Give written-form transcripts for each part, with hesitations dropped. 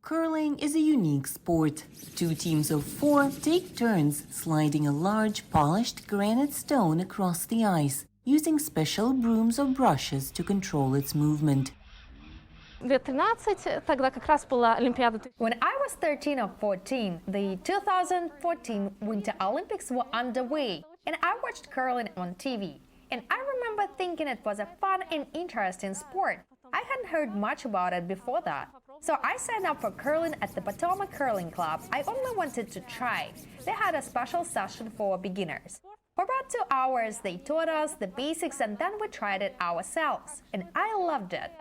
Curling is a unique sport. Two teams of four take turns sliding a large polished granite stone across the ice, using special brooms or brushes to control its movement. Лет 13, тогда как раз была Олимпиада. When I was 13 or 14, the 2014 Winter Olympics were underway, and I watched curling on TV. And I remember thinking it was a fun and interesting sport. I hadn't heard much about it before that. So I signed up for curling at the Potomac Curling Club. I only wanted to try. They had a special session for beginners. For about 2 hours, they taught us the basics and then we tried it ourselves. And I loved it.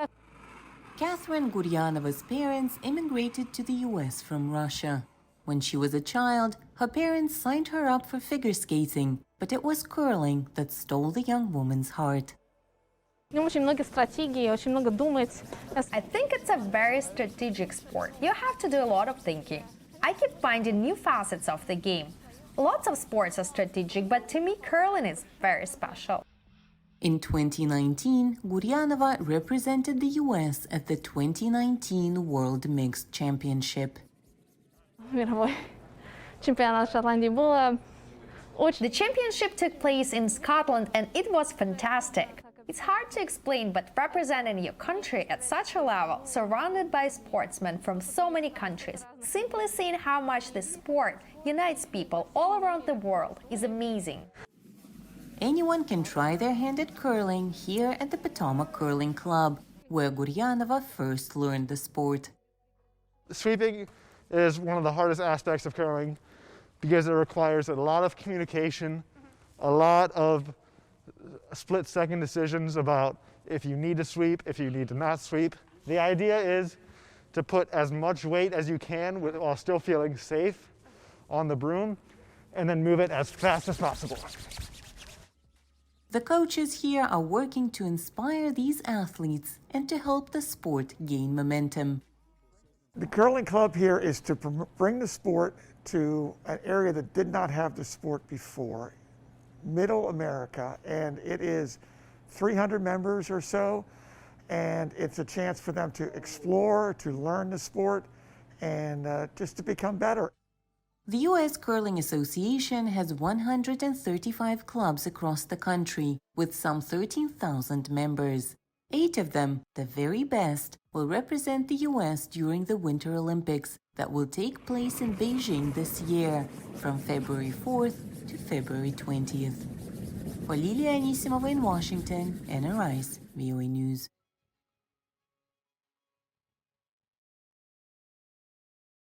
Catherine Guryanova's parents immigrated to the US from Russia. When she was a child, her parents signed her up for figure skating, but it was curling that stole the young woman's heart. Очень много стратегий, очень много думать. I think it's a very strategic sport. You have to do a lot of thinking. I keep finding new facets of the game. Lots of sports are strategic, but to me, curling is very special. In 2019, Guryanova represented the US at the 2019 World Mixed Championship. Мировой чемпионат Шотландии было очень... The championship took place in Scotland and it was fantastic. It's hard to explain, but representing your country at such a level, surrounded by sportsmen from so many countries, simply seeing how much this sport unites people all around the world is amazing. Anyone can try their hand at curling here at the Potomac Curling Club, where Guryanova first learned the sport. Sweeping is one of the hardest aspects of curling because it requires a lot of communication, a lot of split-second decisions about if you need to sweep, if you need to not sweep. The idea is to put as much weight as you can while still feeling safe on the broom and then move it as fast as possible. The coaches here are working to inspire these athletes and to help the sport gain momentum. The curling club here is to bring the sport to an area that did not have the sport before, Middle America, and it is 300 members or so, and it's a chance for them to explore, to learn the sport, and just to become better. The U.S. Curling Association has 135 clubs across the country, with some 13,000 members. 8 of them, the very best, will represent the U.S. during the Winter Olympics that will take place in Beijing this year, from February 4th to February 20th. For Liliya Anisimova in Washington, Anna Rice, VOA News.